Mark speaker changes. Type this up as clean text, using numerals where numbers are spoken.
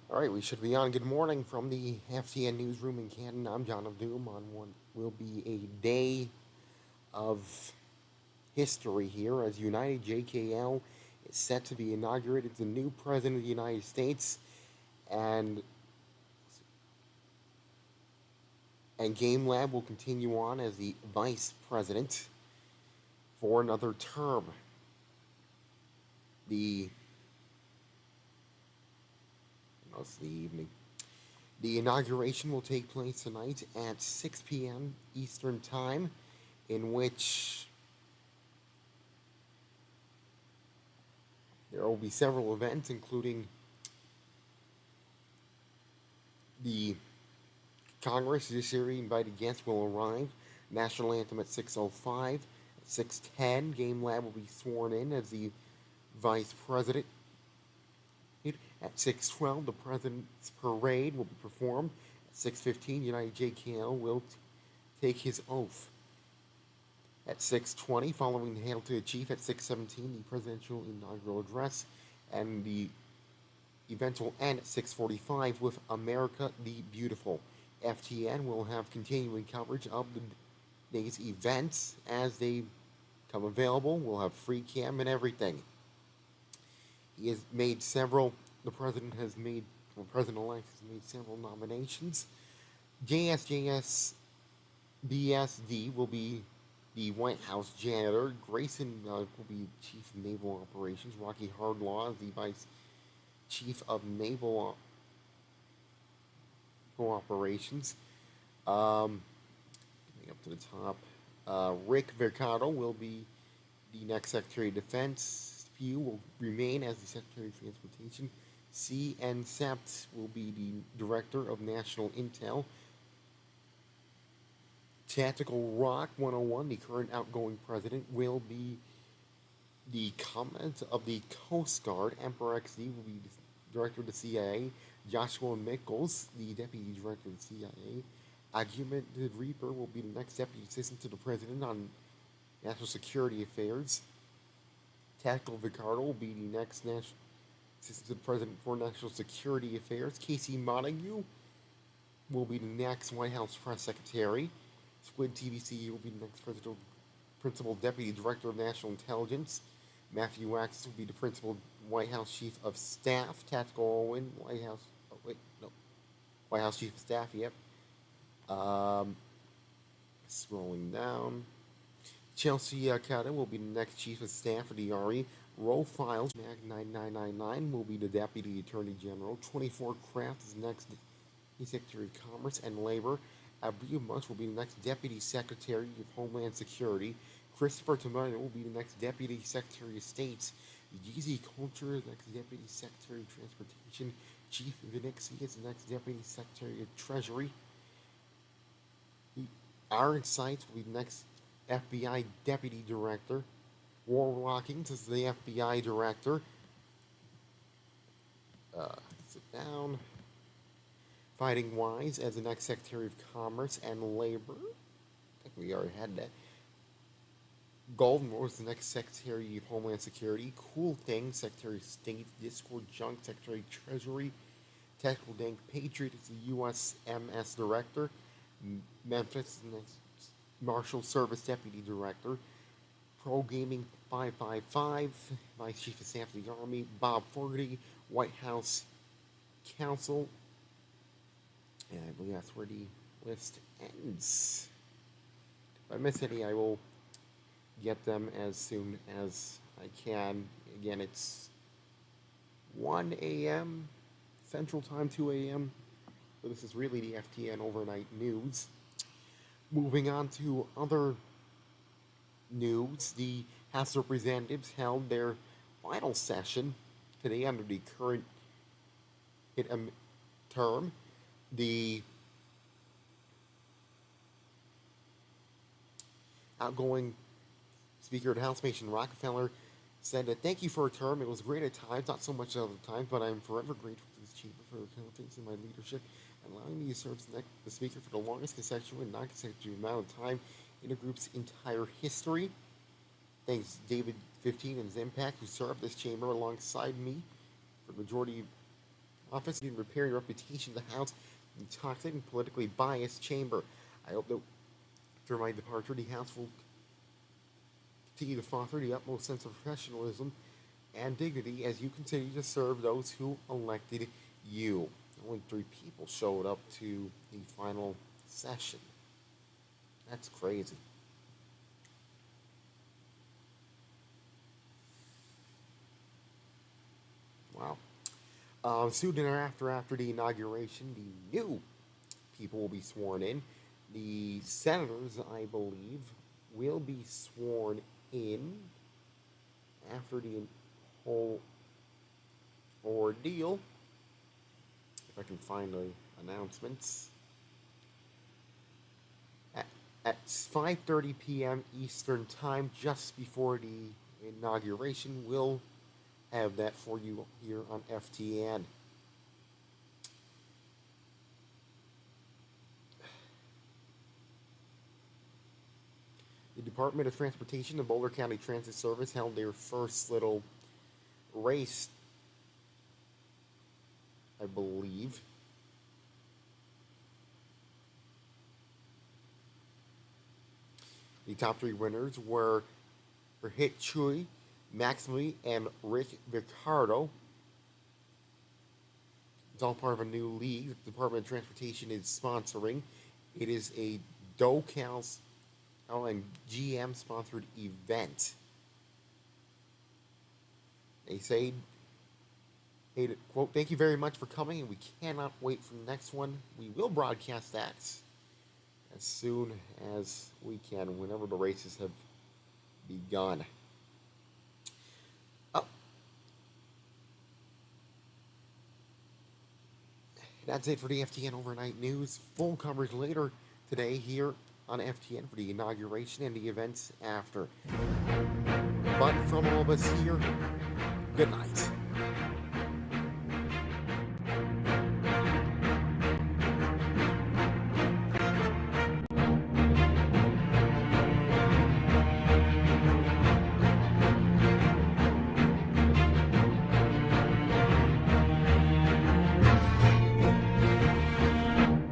Speaker 1: All right, we should be on. Good morning from the FTN newsroom in Canton. I'm John of Doom on what will be a day of history here as United JKL is set to be inaugurated as the new president of the United States, and Game Lab will continue on as the vice president for another term. The most of the evening. The inauguration will take place tonight at 6 p.m. Eastern Time, in which there will be several events, including the Congress Judiciary invited guests will arrive. National anthem at 6:05. At 6:10, Game Lab will be sworn in as the vice president. At 6:12, the president's parade will be performed. At 6:15, United JKL will take his oath. At 6:20, following the Hail to the Chief, at 6:17, the presidential inaugural address, and the event will end at 6:45 with America the Beautiful. FTN will have continuing coverage of the day's events as they come available. We'll have free cam and everything. He has made several, the president has made, well, President-elect has made several nominations. JSJS BSD will be the White House janitor. Grayson will be Chief of Naval Operations. Rocky Hardlaw is the Vice Chief of Naval Operations. Getting up to the top. Rick Mercado will be the next Secretary of Defense. Pugh will remain as the Secretary of Transportation. C.N. Sept will be the Director of National Intel. Tactical Rock 101, the current outgoing president, will be the Commandant of the Coast Guard. Emperor XD will be the Director of the CIA. Joshua Mickles, the Deputy Director of the CIA. Augmented Reaper will be the next Deputy Assistant to the President on National Security Affairs. Tactical Vicardo will be the next National Assistant to the President for National Security Affairs. Casey Montague will be the next White House Press Secretary. Squid TVC will be the next Principal Deputy Director of National Intelligence. Matthew Axis will be the Principal White House Chief of Staff. Tactical Owen, White House Chief of Staff, yep. Scrolling down. Chelsea Akata will be the next Chief of Staff of the Army. Roe Files, Mag 9999 will be the Deputy Attorney General. 24 Craft is next Secretary of Commerce and Labor. Abreu Much will be the next Deputy Secretary of Homeland Security. Christopher Tomato will be the next Deputy Secretary of State. Yeezy Culture is the next Deputy Secretary of Transportation. Chief Vinixie is the next Deputy Secretary of Treasury. Aaron Seitz will be the next FBI Deputy Director. Warlockings is the FBI Director. Sit down. Fighting Wise as the next Secretary of Commerce and Labor. I think we already had that. Golden Rose is the next Secretary of Homeland Security. Cool Thing, Secretary of State. Discord Junk, Secretary of Treasury. Tactical Dank Patriot is the USMS Director. Memphis is the next Marshal Service Deputy Director. Pro Gaming 555, Vice Chief of Staff of the Army. Bob Fogarty, White House Counsel. And I believe that's where the list ends. If I miss any, I will get them as soon as I can. Again, it's 1 a.m. Central Time, 2 a.m. So this is really the FTN Overnight News. Moving on to other news, the House of Representatives held their final session today under the current term. The outgoing Speaker of the House, Mason Rockefeller, said that thank you for a term. It was great at times, not so much at other times, but I am forever grateful to this chamber for the confidence in my leadership and allowing me to serve as the Speaker for the longest consecutive and non-consecutive amount of time in the group's entire history. Thanks David 15 and Zempak, who served this chamber alongside me for the majority office in repairing the reputation of the House in a toxic and politically biased chamber. I hope that during my departure, the House will continue to foster the utmost sense of professionalism and dignity as you continue to serve those who elected you. Only 3 people showed up to the final session. That's crazy. Wow. Soon thereafter, after the inauguration, the new people will be sworn in. The senators, I believe, will be sworn in after the whole ordeal. If I can find the announcements. At 5:30 p.m. Eastern Time, just before the inauguration, we'll have that for you here on FTN. The Department of Transportation, the Boulder County Transit Service, held their first little race, I believe. The top 3 winners were Hit Chui, Maximally, and Rick Ricardo. It's all part of a new league the Department of Transportation is sponsoring. It is a DoCal and GM sponsored event. They say, hey, quote, "Thank you very much for coming, and we cannot wait for the next one. We will broadcast that as soon as we can, whenever the races have begun." Oh. That's it for the FTN Overnight News. Full coverage later today here on FTN for the inauguration and the events after. But from all of us here, good night.